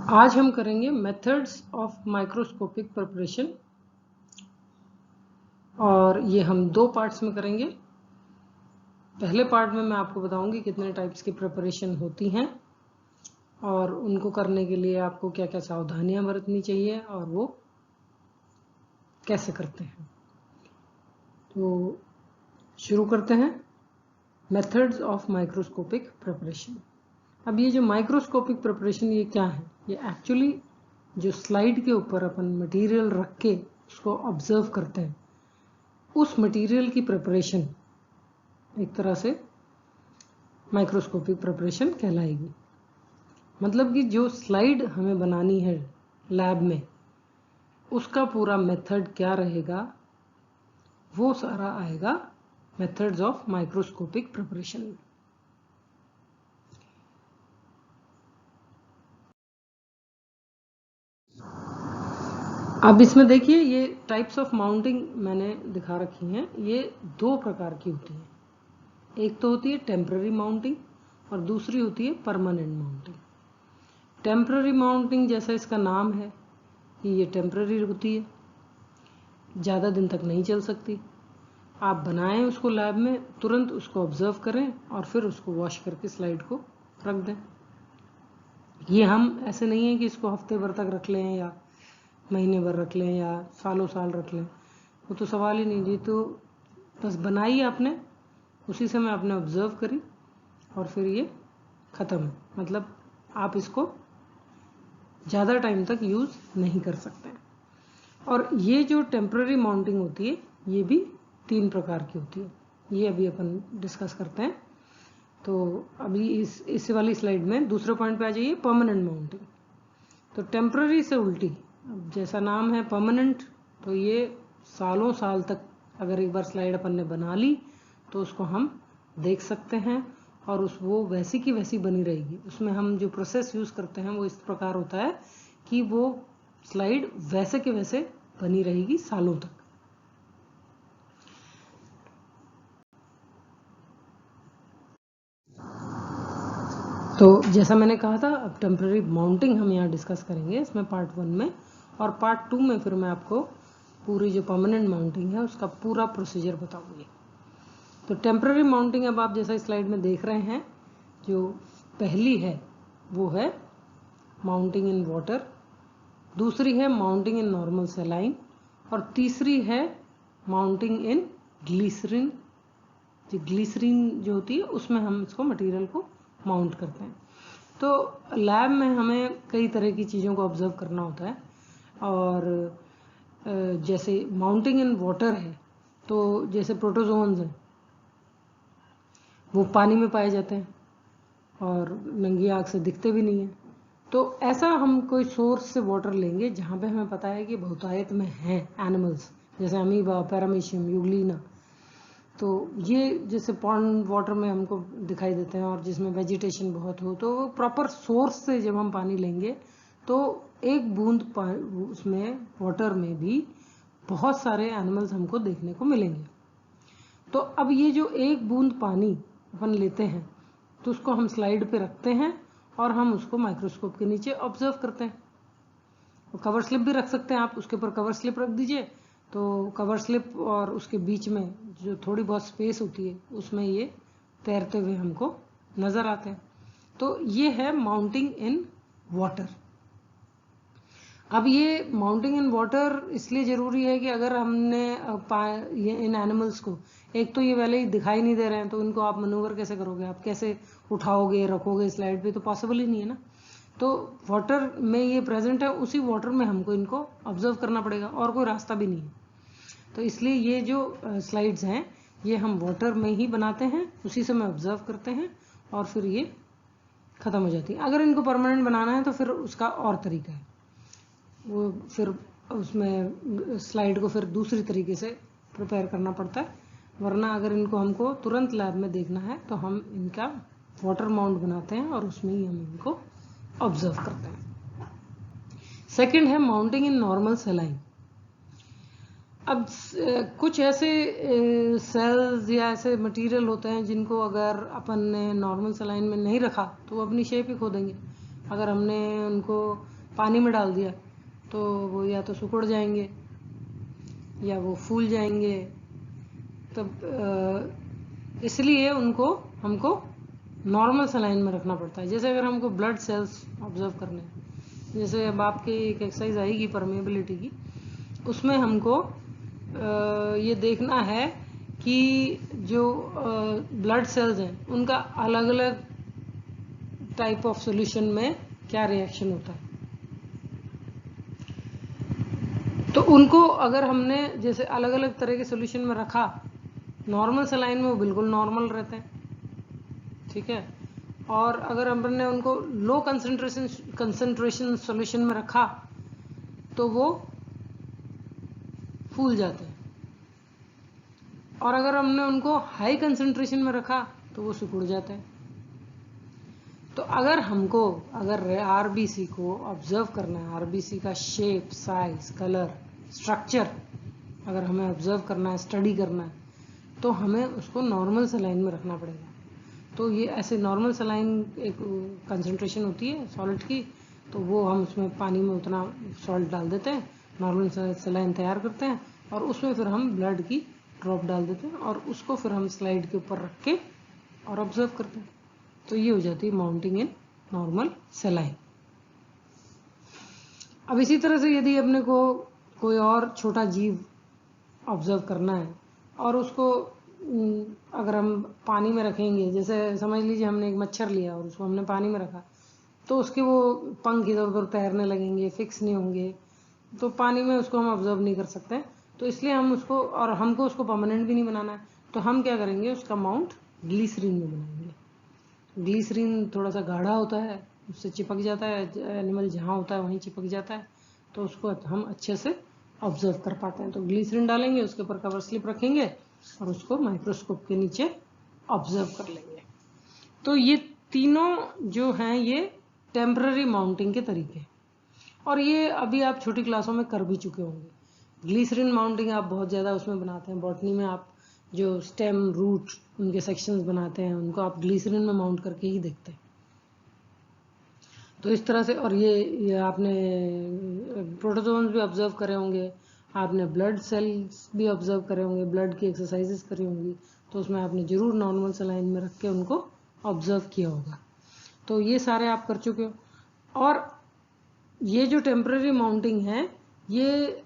आज हम करेंगे मेथड्स ऑफ माइक्रोस्कोपिक प्रिपरेशन और ये हम दो पार्ट्स में करेंगे। पहले पार्ट में मैं आपको बताऊंगी कितने टाइप्स की प्रिपरेशन होती हैं और उनको करने के लिए आपको क्या क्या सावधानियां बरतनी चाहिए और वो कैसे करते हैं। तो शुरू करते हैं मेथड्स ऑफ माइक्रोस्कोपिक प्रिपरेशन। अब ये जो माइक्रोस्कोपिक प्रिपरेशन ये क्या है, ये एक्चुअली जो स्लाइड के ऊपर अपन मटेरियल रख के उसको ऑब्जर्व करते हैं उस मटेरियल की प्रिपरेशन एक तरह से माइक्रोस्कोपिक प्रिपरेशन कहलाएगी। मतलब कि जो स्लाइड हमें बनानी है लैब में उसका पूरा मेथड क्या रहेगा वो सारा आएगा मेथड्स ऑफ माइक्रोस्कोपिक प्रिपरेशन में। अब इसमें देखिए ये टाइप्स ऑफ माउंटिंग मैंने दिखा रखी हैं। ये दो प्रकार की होती हैं, एक तो होती है टेम्पररी माउंटिंग और दूसरी होती है परमानेंट माउंटिंग। टेम्पररी माउंटिंग जैसा इसका नाम है कि ये टेम्पररी होती है, ज़्यादा दिन तक नहीं चल सकती। आप बनाएं उसको लैब में, तुरंत उसको ऑब्जर्व करें और फिर उसको वॉश करके स्लाइड को रख दें। ये हम ऐसे नहीं है कि इसको हफ्ते भर तक रख लें या महीने भर रख लें या सालों साल रख लें, वो तो सवाल ही नहीं। जी तो बस बनाई आपने, उसी समय आपने ऑब्जर्व करी और फिर ये ख़त्म है। मतलब आप इसको ज़्यादा टाइम तक यूज़ नहीं कर सकते हैं। और ये जो टेम्पररी माउंटिंग होती है ये भी तीन प्रकार की होती है, ये अभी अपन डिस्कस करते हैं। तो अभी इस वाली स्लाइड में दूसरे पॉइंट पे आ जाइए, परमानेंट माउंटिंग। तो टेम्पररी से उल्टी, अब जैसा नाम है परमानेंट, तो ये सालों साल तक अगर एक बार स्लाइड अपन ने बना ली तो उसको हम देख सकते हैं और वो वैसी की वैसी बनी रहेगी। उसमें हम जो प्रोसेस यूज़ करते हैं वो इस प्रकार होता है कि वो स्लाइड वैसे के वैसे बनी रहेगी सालों तक। तो जैसा मैंने कहा था, अब टेम्पररी माउंटिंग हम यहाँ डिस्कस करेंगे इसमें पार्ट 1 में, और पार्ट 2 में फिर मैं आपको पूरी जो परमानेंट माउंटिंग है उसका पूरा प्रोसीजर बताऊंगी। तो टेम्पररी माउंटिंग अब आप जैसा स्लाइड में देख रहे हैं, जो पहली है वो है माउंटिंग इन वाटर, दूसरी है माउंटिंग इन नॉर्मल सलाइन और तीसरी है माउंटिंग इन ग्लिसरीन। जो ग्लिसरीन जो होती है उसमें हम इसको मटेरियल को माउंट करते हैं। तो लैब में हमें कई तरह की चीज़ों को ऑब्जर्व करना होता है और जैसे माउंटिंग इन वाटर है तो जैसे प्रोटोजोन्स हैं वो पानी में पाए जाते हैं और नंगी आँख से दिखते भी नहीं हैं। तो ऐसा हम कोई सोर्स से वाटर लेंगे जहाँ पे हमें पता है कि बहुतायत में हैं एनिमल्स, जैसे अमीबा, पैरामीशियम, यूग्लिना। तो ये जैसे पॉन्ड वाटर में हमको दिखाई देते हैं और जिसमें वेजिटेशन बहुत हो, तो प्रॉपर सोर्स से जब हम पानी लेंगे तो एक बूंद उसमें वाटर में भी बहुत सारे एनिमल्स हमको देखने को मिलेंगे। तो अब ये जो एक बूंद पानी अपन लेते हैं तो उसको हम स्लाइड पे रखते हैं और हम उसको माइक्रोस्कोप के नीचे ऑब्जर्व करते हैं। तो कवर स्लिप भी रख सकते हैं आप, उसके ऊपर कवर स्लिप रख दीजिए, तो कवर स्लिप और उसके बीच में जो थोड़ी बहुत स्पेस होती है उसमें ये तैरते हुए हमको नज़र आते हैं। तो ये है माउंटिंग इन वाटर। अब ये माउंटिंग इन वाटर इसलिए ज़रूरी है कि अगर हमने ये इन एनिमल्स को, एक तो ये पहले ही दिखाई नहीं दे रहे हैं तो इनको आप मनूवर कैसे करोगे, आप कैसे उठाओगे रखोगे स्लाइड पे, तो पॉसिबल ही नहीं है ना। तो वाटर में ये प्रेजेंट है, उसी वाटर में हमको इनको ऑब्जर्व करना पड़ेगा और कोई रास्ता भी नहीं है। तो इसलिए ये जो स्लाइड्स हैं ये हम वाटर में ही बनाते हैं, उसी से मैं ऑब्जर्व करते हैं और फिर ये ख़त्म हो जाती है। अगर इनको परमानेंट बनाना है तो फिर उसका और तरीका है, वो फिर उसमें स्लाइड को फिर दूसरी तरीके से प्रिपेयर करना पड़ता है। वरना अगर इनको हमको तुरंत लैब में देखना है तो हम इनका वाटर माउंट बनाते हैं और उसमें ही हम इनको ऑब्जर्व करते हैं। सेकंड है माउंटिंग इन नॉर्मल सेलाइन। अब कुछ ऐसे सेल्स या ऐसे मटेरियल होते हैं जिनको अगर अपन ने नॉर्मल सेलाइन में नहीं रखा तो वो अपनी शेप ही खो देंगे। अगर हमने उनको पानी में डाल दिया तो वो या तो सिकुड़ जाएंगे या वो फूल जाएंगे। तो इसलिए उनको हमको नॉर्मल सलाइन में रखना पड़ता है। जैसे अगर हमको ब्लड सेल्स ऑब्जर्व करने हैं, जैसे अब आपकी एक एक्सरसाइज आएगी परमेबिलिटी की, उसमें हमको ये देखना है कि जो ब्लड सेल्स हैं उनका अलग अलग टाइप ऑफ सॉल्यूशन में क्या रिएक्शन होता है। तो उनको अगर हमने जैसे अलग अलग तरह के सॉल्यूशन में रखा, नॉर्मल सलाइन में वो बिल्कुल नॉर्मल रहते हैं, ठीक है। और अगर हमने उनको लो कंसंट्रेशन सॉल्यूशन में रखा तो वो फूल जाते हैं, और अगर हमने उनको हाई कंसंट्रेशन में रखा तो वो सिकुड़ जाते हैं। तो अगर आरबीसी को ऑब्जर्व करना है, आरबीसी का शेप, साइज, कलर, स्ट्रक्चर अगर हमें ऑब्जर्व करना है, स्टडी करना है, तो हमें उसको नॉर्मल सलाइन में रखना पड़ेगा। तो ये ऐसे नॉर्मल सलाइन एक कंसंट्रेशन होती है सॉल्ट की, तो वो हम उसमें पानी में उतना सॉल्ट डाल देते हैं, नॉर्मल सलाइन तैयार करते हैं, और उसमें फिर हम ब्लड की ड्रॉप डाल देते हैं, और उसको फिर हम स्लाइड के ऊपर रख के और ऑब्जर्व करते हैं। तो ये हो जाती है माउंटिंग इन नॉर्मल सलाइन। अब इसी तरह से यदि अपने को कोई और छोटा जीव ऑब्जर्व करना है और उसको अगर हम पानी में रखेंगे, जैसे समझ लीजिए हमने एक मच्छर लिया और उसको हमने पानी में रखा, तो उसके वो पंख इधर उधर तैरने लगेंगे, फिक्स नहीं होंगे, तो पानी में उसको हम ऑब्जर्व नहीं कर सकते। तो इसलिए हम उसको, और हमको उसको परमानेंट भी नहीं बनाना है, तो हम क्या करेंगे, उसका माउंट ग्लिसरीन में बनाएंगे। ग्लिसरीन थोड़ा सा गाढ़ा होता है, उससे चिपक जाता है, एनिमल जहाँ होता है वहीं चिपक जाता है, तो उसको हम अच्छे से ऑब्जर्व कर पाते हैं। तो ग्लिसरीन डालेंगे, उसके ऊपर कवर स्लिप रखेंगे और उसको माइक्रोस्कोप के नीचे ऑब्जर्व कर लेंगे। तो ये तीनों जो हैं ये टेम्पररी माउंटिंग के तरीके, और ये अभी आप छोटी क्लासों में कर भी चुके होंगे। ग्लिसरीन माउंटिंग आप बहुत ज़्यादा उसमें बनाते हैं, बॉटनी में आप जो स्टेम, रूट, उनके सेक्शंस बनाते हैं, उनको आप ग्लिसरीन में माउंट करके ही देखते हैं। तो इस तरह से, और ये आपने प्रोटोजोन्स भी ऑब्जर्व करे होंगे, आपने ब्लड सेल्स भी ऑब्जर्व करे होंगे, ब्लड की एक्सरसाइजेस करी होंगी, तो उसमें आपने जरूर नॉर्मल सलाइन में रख के उनको ऑब्जर्व किया होगा। तो ये सारे आप कर चुके हो। और ये जो टेम्पररी माउंटिंग है ये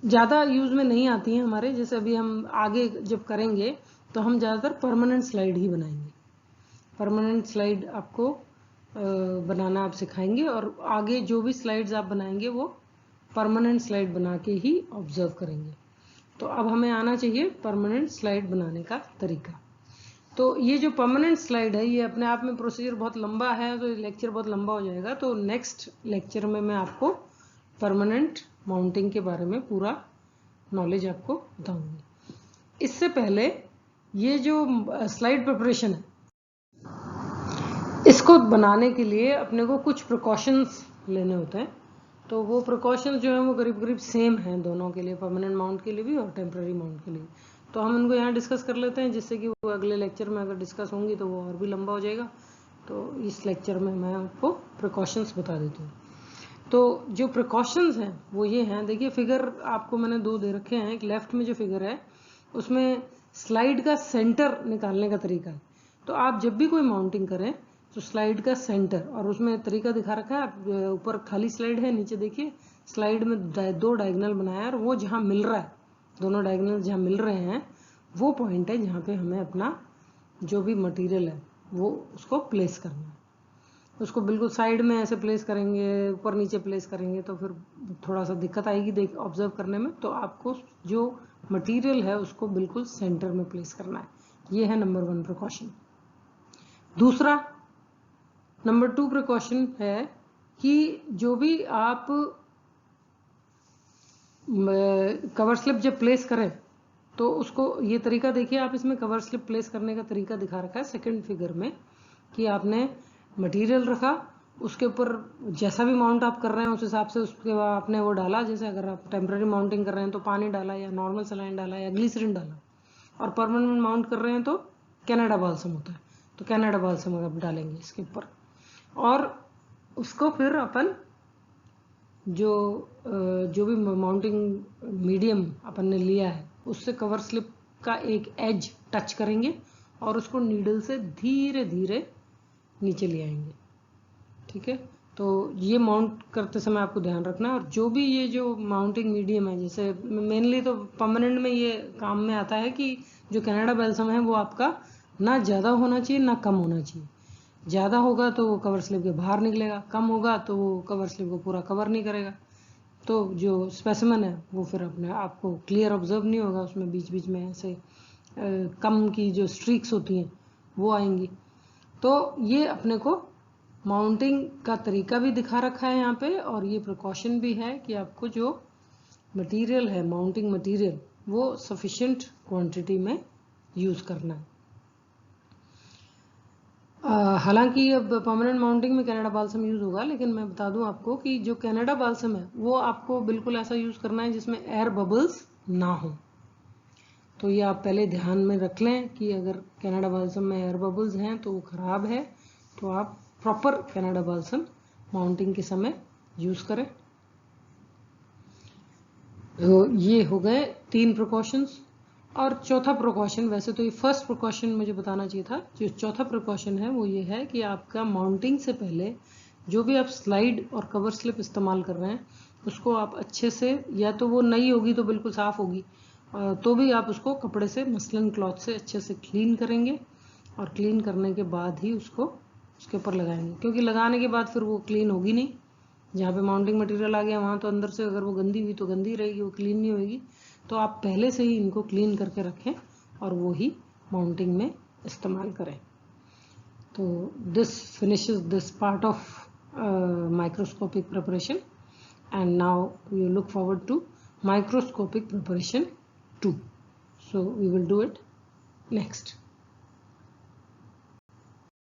ज़्यादा यूज में नहीं आती हैं हमारे, जैसे अभी हम आगे जब करेंगे तो हम ज़्यादातर परमानेंट स्लाइड ही बनाएंगे। परमानेंट स्लाइड आपको बनाना आप सिखाएंगे, और आगे जो भी स्लाइड्स आप बनाएंगे वो परमानेंट स्लाइड बना के ही ऑब्जर्व करेंगे। तो अब हमें आना चाहिए परमानेंट स्लाइड बनाने का तरीका। तो ये जो परमानेंट स्लाइड है ये अपने आप में प्रोसीजर बहुत लंबा है, तो लेक्चर बहुत लंबा हो जाएगा, तो नेक्स्ट लेक्चर में मैं आपको परमानेंट माउंटिंग के बारे में पूरा नॉलेज आपको बताऊंगी। इससे पहले ये जो स्लाइड प्रिपरेशन है, इसको बनाने के लिए अपने को कुछ प्रिकॉशंस लेने होते हैं। तो वो प्रिकॉशंस जो हैं वो करीब करीब सेम हैं दोनों के लिए, परमानेंट माउंट के लिए भी और टेम्पररी माउंट के लिए। तो हम उनको यहाँ डिस्कस कर लेते हैं, जिससे कि वो अगले लेक्चर में अगर डिस्कस होंगी तो वो और भी लंबा हो जाएगा। तो इस लेक्चर में मैं आपको प्रिकॉशंस बता देती हूँ। तो जो प्रिकॉशंस हैं वो ये हैं, देखिए फिगर आपको मैंने दो दे रखे हैं। एक लेफ्ट में जो फिगर है उसमें स्लाइड का सेंटर निकालने का तरीका है। तो आप जब भी कोई माउंटिंग करें तो स्लाइड का सेंटर, और उसमें तरीका दिखा रखा है, ऊपर खाली स्लाइड है, नीचे देखिए स्लाइड में दो डायगोनल बनाया है, और वो जहाँ मिल रहा है, दोनों डायगोनल जहाँ मिल रहे हैं वो पॉइंट है जहाँ पे हमें अपना जो भी मटेरियल है वो उसको प्लेस करना है। उसको बिल्कुल साइड में ऐसे प्लेस करेंगे, ऊपर नीचे प्लेस करेंगे तो फिर थोड़ा सा दिक्कत आएगी ऑब्जर्व करने में। तो आपको जो मटेरियल है उसको बिल्कुल सेंटर में प्लेस करना है। ये है नंबर 1 प्रिकॉशन। दूसरा, नंबर 2 प्रिकॉशन है कि जो भी आप कवर स्लिप जब प्लेस करें तो उसको, ये तरीका देखिए आप, इसमें कवर स्लिप प्लेस करने का तरीका दिखा रखा है सेकंड फिगर में, कि आपने मटेरियल रखा, उसके ऊपर जैसा भी माउंट आप कर रहे हैं उस हिसाब से उसके बाद आपने वो डाला। जैसे अगर आप टेम्पररी माउंटिंग कर रहे हैं तो पानी डाला, या नॉर्मल सलाइन डाला, या ग्लिसरीन डाला, और परमानेंट माउंट कर रहे हैं तो कनाडा बाल्सम होता है, तो कनाडा बाल्सम आप डालेंगे इसके ऊपर। और उसको फिर अपन जो भी माउंटिंग मीडियम अपन ने लिया है उससे कवर स्लिप का एक एज टच करेंगे और उसको नीडल से धीरे धीरे नीचे ले आएंगे। ठीक है, तो ये माउंट करते समय आपको ध्यान रखना है। और जो भी ये जो माउंटिंग मीडियम है, जैसे मेनली तो परमानेंट में ये काम में आता है कि जो कनाडा बैल्सम है वो आपका ना ज़्यादा होना चाहिए ना कम होना चाहिए। ज़्यादा होगा तो वो कवर स्लिप के बाहर निकलेगा, कम होगा तो वो कवर स्लिप को पूरा कवर नहीं करेगा, तो जो स्पेसिमन है वो फिर अपने आपको क्लियर ऑब्जर्व नहीं होगा, उसमें बीच बीच में ऐसे कम की जो स्ट्रीक्स होती हैं वो आएंगी। तो ये अपने को माउंटिंग का तरीका भी दिखा रखा है यहाँ पे, और ये प्रिकॉशन भी है कि आपको जो मटेरियल है, माउंटिंग मटेरियल, वो सफिशिएंट क्वांटिटी में यूज़ करना है। हालांकि अब परमानेंट माउंटिंग में कनाडा बाल्सम यूज़ होगा, लेकिन मैं बता दूं आपको कि जो कनाडा बाल्सम है वो आपको बिल्कुल ऐसा यूज़ करना है जिसमें एयर बबल्स ना हो। तो ये आप पहले ध्यान में रख लें कि अगर कनाडा बाल्सम में एयर बबल्स हैं तो वो ख़राब है, तो आप प्रॉपर कनाडा बाल्सम माउंटिंग के समय यूज़ करें। तो ये हो गए 3 प्रिकॉशंस। और चौथा प्रिकॉशन, वैसे तो ये फर्स्ट प्रिकॉशन मुझे बताना चाहिए था, जो चौथा प्रिकॉशन है वो ये है कि आपका माउंटिंग से पहले जो भी आप स्लाइड और कवर स्लिप इस्तेमाल कर रहे हैं उसको आप अच्छे से, या तो वो नई होगी तो बिल्कुल साफ़ होगी, तो भी आप उसको कपड़े से, मसलन क्लॉथ से अच्छे से क्लीन करेंगे, और क्लीन करने के बाद ही उसको उसके ऊपर लगाएंगे, क्योंकि लगाने के बाद फिर वो क्लीन होगी नहीं। जहाँ पे माउंटिंग मटेरियल आ गया वहाँ तो अंदर से अगर वो गंदी हुई तो गंदी रहेगी, वो क्लीन नहीं होगी। तो आप पहले से ही इनको क्लीन करके रखें और वो ही माउंटिंग में इस्तेमाल करें। तो this finishes this part of microscopic preparation, and now we look forward to microscopic preparation 2. So we will do it next.